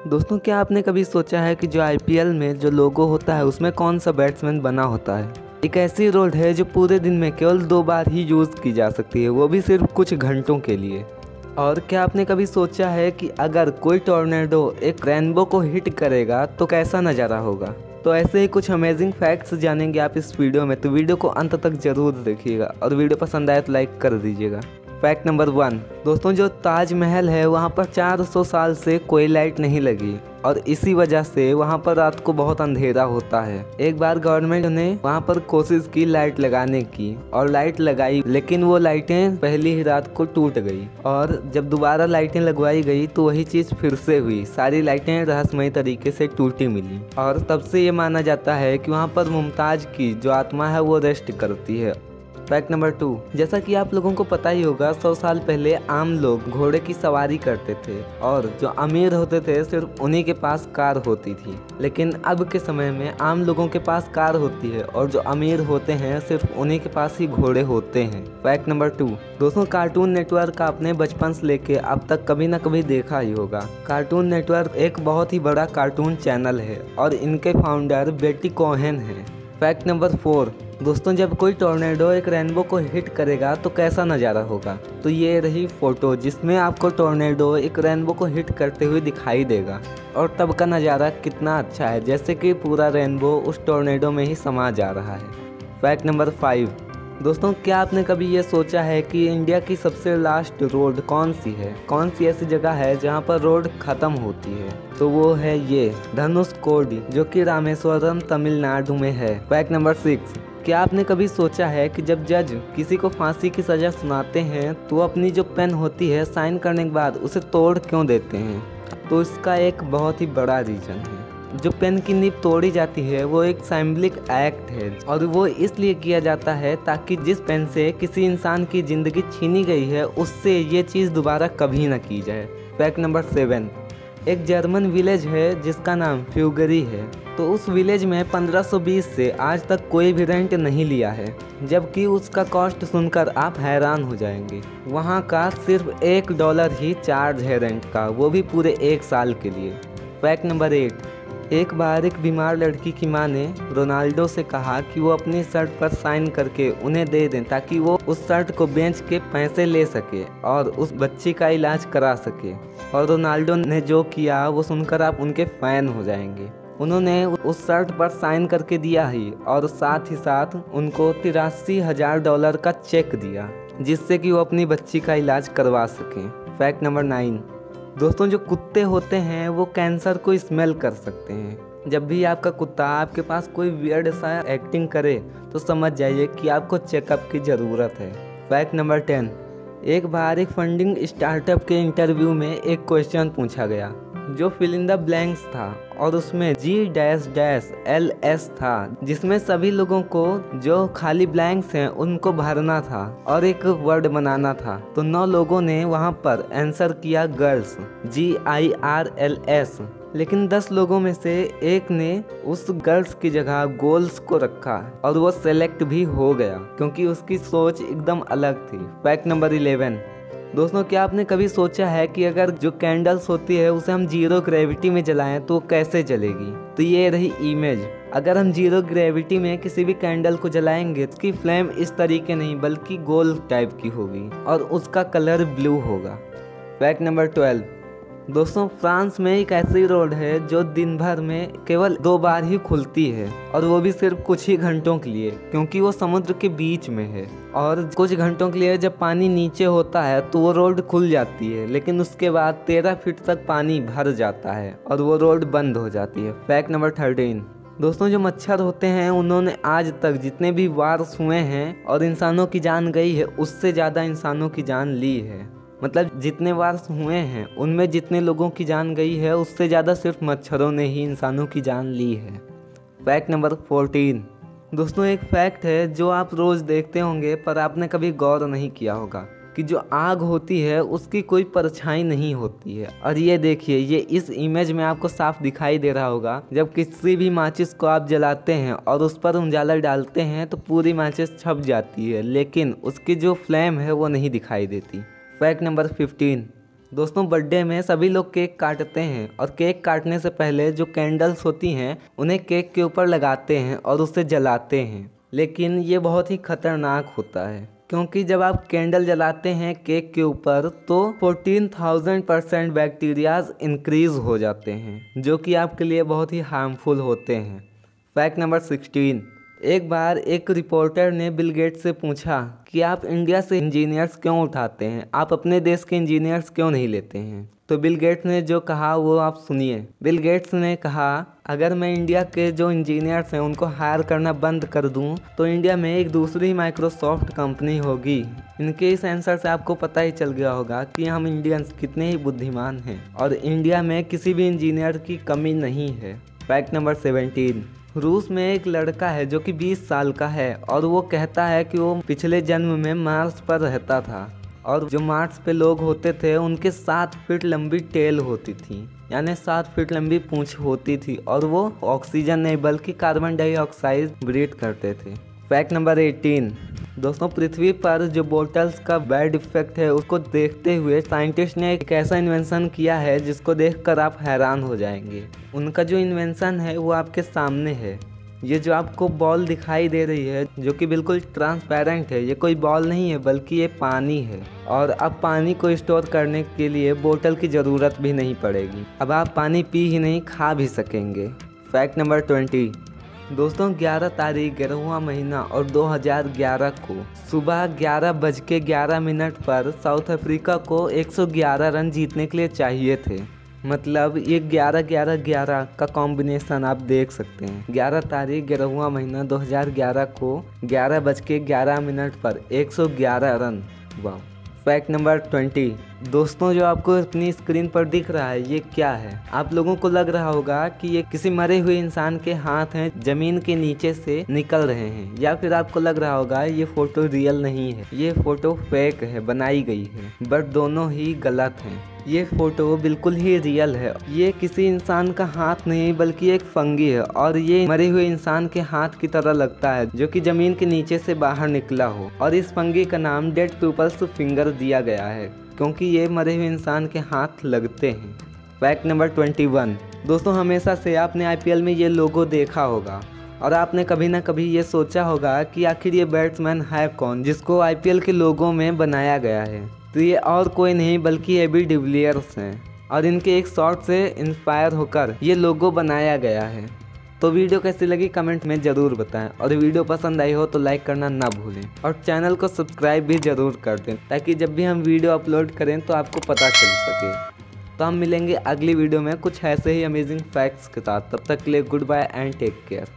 दोस्तों, क्या आपने कभी सोचा है कि जो आईपीएल में जो लोगो होता है उसमें कौन सा बैट्समैन बना होता है। एक ऐसी रोड है जो पूरे दिन में केवल 2 बार ही यूज़ की जा सकती है, वो भी सिर्फ कुछ घंटों के लिए। और क्या आपने कभी सोचा है कि अगर कोई टॉर्नेडो एक रेनबो को हिट करेगा तो कैसा नज़ारा होगा। तो ऐसे ही कुछ अमेजिंग फैक्ट्स जानेंगे आप इस वीडियो में, तो वीडियो को अंत तक जरूर देखिएगा और वीडियो पसंद आए तो लाइक कर दीजिएगा। फैक्ट नंबर 1, दोस्तों जो ताजमहल है वहाँ पर 400 साल से कोई लाइट नहीं लगी और इसी वजह से वहाँ पर रात को बहुत अंधेरा होता है। एक बार गवर्नमेंट ने वहाँ पर कोशिश की लाइट लगाने की और लाइट लगाई, लेकिन वो लाइटें पहली ही रात को टूट गई और जब दोबारा लाइटें लगवाई गई तो वही चीज़ फिर से हुई, सारी लाइटें रहस्यमयी तरीके से टूटी मिली। और तब से ये माना जाता है कि वहाँ पर मुमताज़ की जो आत्मा है वो रेस्ट करती है। फैक्ट नंबर 2, जैसा कि आप लोगों को पता ही होगा 100 साल पहले आम लोग घोड़े की सवारी करते थे और जो अमीर होते थे सिर्फ उन्हीं के पास कार होती थी। लेकिन अब के समय में आम लोगों के पास कार होती है और जो अमीर होते हैं सिर्फ उन्हीं के पास ही घोड़े होते हैं। फैक्ट नंबर 2, दोस्तों कार्टून नेटवर्क आपने बचपन से लेके अब तक कभी ना कभी देखा ही होगा। कार्टून नेटवर्क एक बहुत ही बड़ा कार्टून चैनल है और इनके फाउंडर बेटी कोहेन हैं। फैक्ट नंबर 4, दोस्तों जब कोई टॉर्नेडो एक रेनबो को हिट करेगा तो कैसा नज़ारा होगा। तो ये रही फोटो जिसमें आपको टॉर्नेडो एक रेनबो को हिट करते हुए दिखाई देगा और तब का नज़ारा कितना अच्छा है, जैसे कि पूरा रेनबो उस टॉर्नेडो में ही समा जा रहा है। फैक्ट नंबर 5, दोस्तों क्या आपने कभी ये सोचा है कि इंडिया की सबसे लास्ट रोड कौन सी है। कौन सी ऐसी जगह है जहाँ पर रोड ख़त्म होती है। तो वो है ये धनुषकोडी, जो कि रामेश्वरम तमिलनाडु में है। फैक्ट नंबर 6, क्या आपने कभी सोचा है कि जब जज किसी को फांसी की सज़ा सुनाते हैं तो अपनी जो पेन होती है साइन करने के बाद उसे तोड़ क्यों देते हैं। तो इसका एक बहुत ही बड़ा रीज़न है। जो पेन की नीब तोड़ी जाती है वो एक सिंबॉलिक एक्ट है और वो इसलिए किया जाता है ताकि जिस पेन से किसी इंसान की ज़िंदगी छीनी गई है उससे ये चीज़ दोबारा कभी ना की जाए। फैक्ट नंबर 7, एक जर्मन विलेज है जिसका नाम फ्यूगरी है। तो उस विलेज में 1520 से आज तक कोई भी रेंट नहीं लिया है, जबकि उसका कॉस्ट सुनकर आप हैरान हो जाएंगे। वहाँ का सिर्फ $1 ही चार्ज है रेंट का, वो भी पूरे 1 साल के लिए। फैक्ट नंबर 8, एक बार एक बीमार लड़की की मां ने रोनाल्डो से कहा कि वो अपनी शर्ट पर साइन करके उन्हें दे दें ताकि वो उस शर्ट को बेच के पैसे ले सके और उस बच्ची का इलाज करा सके। और रोनाल्डो ने जो किया वो सुनकर आप उनके फ़ैन हो जाएंगे। उन्होंने उस शर्ट पर साइन करके दिया ही और साथ ही साथ उनको $83,000 का चेक दिया, जिससे कि वो अपनी बच्ची का इलाज करवा सकें। फैक्ट नंबर 9, दोस्तों जो कुत्ते होते हैं वो कैंसर को स्मेल कर सकते हैं। जब भी आपका कुत्ता आपके पास कोई वियर्ड सा एक्टिंग करे तो समझ जाइए कि आपको चेकअप की ज़रूरत है। फैक्ट नंबर 10, एक बार एक फंडिंग स्टार्टअप के इंटरव्यू में एक क्वेश्चन पूछा गया जो फिल इन द ब्लैंक्स था और उसमें G-LS था, जिसमें सभी लोगों को जो खाली ब्लैंक्स हैं उनको भरना था और एक वर्ड बनाना था। तो 9 लोगों ने वहाँ पर आंसर किया गर्ल्स, GIRLS, लेकिन 10 लोगों में से एक ने उस गर्ल्स की जगह गोल्स को रखा और वो सेलेक्ट भी हो गया क्योंकि उसकी सोच एकदम अलग थी। फैक्ट नंबर 11, दोस्तों क्या आपने कभी सोचा है कि अगर जो कैंडल्स होती है उसे हम 0 ग्रेविटी में जलाएं तो कैसे जलेगी। तो ये रही इमेज। अगर हम 0 ग्रेविटी में किसी भी कैंडल को जलाएंगे तो उसकी फ्लेम इस तरीके नहीं बल्कि गोल टाइप की होगी और उसका कलर ब्लू होगा। फैक्ट नंबर 12, दोस्तों फ्रांस में एक ऐसी रोड है जो दिन भर में केवल 2 बार ही खुलती है और वो भी सिर्फ कुछ ही घंटों के लिए, क्योंकि वो समुद्र के बीच में है और कुछ घंटों के लिए जब पानी नीचे होता है तो वो रोड खुल जाती है, लेकिन उसके बाद 13 फीट तक पानी भर जाता है और वो रोड बंद हो जाती है। फैक्ट नंबर 13, दोस्तों जो मच्छर होते हैं उन्होंने आज तक जितने भी वार्स हुए हैं और इंसानों की जान गई है उससे ज़्यादा इंसानों की जान ली है। मतलब जितने वार्स हुए हैं उनमें जितने लोगों की जान गई है उससे ज़्यादा सिर्फ मच्छरों ने ही इंसानों की जान ली है। फैक्ट नंबर 14, दोस्तों एक फैक्ट है जो आप रोज़ देखते होंगे पर आपने कभी गौर नहीं किया होगा कि जो आग होती है उसकी कोई परछाई नहीं होती है। और ये देखिए, ये इस इमेज में आपको साफ दिखाई दे रहा होगा। जब किसी भी माचिस को आप जलाते हैं और उस पर उजाला डालते हैं तो पूरी माचिस छप जाती है, लेकिन उसकी जो फ्लेम है वो नहीं दिखाई देती। फैक्ट नंबर 15, दोस्तों बर्थडे में सभी लोग केक काटते हैं और केक काटने से पहले जो कैंडल्स होती हैं उन्हें केक के ऊपर लगाते हैं और उसे जलाते हैं। लेकिन ये बहुत ही खतरनाक होता है क्योंकि जब आप कैंडल जलाते हैं केक के ऊपर तो 14,000% बैक्टीरियाज इंक्रीज हो जाते हैं जो कि आपके लिए बहुत ही हार्मफुल होते हैं। Fact number 16। एक बार एक रिपोर्टर ने बिल गेट्स से पूछा कि आप इंडिया से इंजीनियर्स क्यों उठाते हैं, आप अपने देश के इंजीनियर्स क्यों नहीं लेते हैं। तो बिल गेट्स ने जो कहा वो आप सुनिए। बिल गेट्स ने कहा अगर मैं इंडिया के जो इंजीनियर्स हैं उनको हायर करना बंद कर दूं तो इंडिया में एक दूसरी माइक्रोसॉफ्ट कंपनी होगी। इनके इस आंसर से आपको पता ही चल गया होगा कि हम इंडियंस कितने ही बुद्धिमान हैं और इंडिया में किसी भी इंजीनियर की कमी नहीं है। Fact number 17। रूस में एक लड़का है जो कि 20 साल का है और वो कहता है कि वो पिछले जन्म में मार्स पर रहता था और जो मार्स पे लोग होते थे उनके 7 फीट लंबी टेल होती थी, यानी 7 फीट लंबी पूंछ होती थी और वो ऑक्सीजन नहीं बल्कि कार्बन डाइऑक्साइड ब्रीथ करते थे। Fact number 18। दोस्तों पृथ्वी पर जो बोटल्स का बैड इफेक्ट है उसको देखते हुए साइंटिस्ट ने एक ऐसा इन्वेंशन किया है जिसको देखकर आप हैरान हो जाएंगे। उनका जो इन्वेंशन है वो आपके सामने है। ये जो आपको बॉल दिखाई दे रही है जो कि बिल्कुल ट्रांसपेरेंट है, ये कोई बॉल नहीं है बल्कि ये पानी है और अब पानी को स्टोर करने के लिए बोतल की ज़रूरत भी नहीं पड़ेगी। अब आप पानी पी ही नहीं खा भी सकेंगे। Fact number 20। दोस्तों 11 तारीख 11वां महीना और 2011 को सुबह 11:11 पर साउथ अफ्रीका को 111 रन जीतने के लिए चाहिए थे। मतलब ये 11-11-11 का कॉम्बिनेशन आप देख सकते हैं। 11 तारीख 11वां महीना 2011 को 11:11 पर 111 रन। वाह। Fact number 20। दोस्तों जो आपको अपनी स्क्रीन पर दिख रहा है ये क्या है? आप लोगों को लग रहा होगा कि ये किसी मरे हुए इंसान के हाथ हैं जमीन के नीचे से निकल रहे हैं, या फिर आपको लग रहा होगा ये फोटो रियल नहीं है, ये फोटो फेक है, बनाई गई है। बट दोनों ही गलत हैं। ये फोटो बिल्कुल ही रियल है। ये किसी इंसान का हाथ नहीं बल्कि एक फंगी है और ये मरे हुए इंसान के हाथ की तरह लगता है जो कि जमीन के नीचे से बाहर निकला हो, और इस फंगी का नाम डेड पीपल्स फिंगर दिया गया है क्योंकि ये मरे हुए इंसान के हाथ लगते हैं। Fact number 21। दोस्तों हमेशा से आपने आईपीएल में ये लोगो देखा होगा और आपने कभी ना कभी ये सोचा होगा कि आखिर ये बैट्समैन है कौन जिसको आईपीएल के लोगो में बनाया गया है। तो ये और कोई नहीं बल्कि एबी डिविलियर्स हैं और इनके एक शॉट से इंस्पायर होकर ये लोगो बनाया गया है। तो वीडियो कैसी लगी कमेंट में ज़रूर बताएं और वीडियो पसंद आई हो तो लाइक करना ना भूलें और चैनल को सब्सक्राइब भी ज़रूर कर दें ताकि जब भी हम वीडियो अपलोड करें तो आपको पता चल सके। तो हम मिलेंगे अगली वीडियो में कुछ ऐसे ही अमेजिंग फैक्ट्स के साथ। तब तक के लिए goodbye and take care.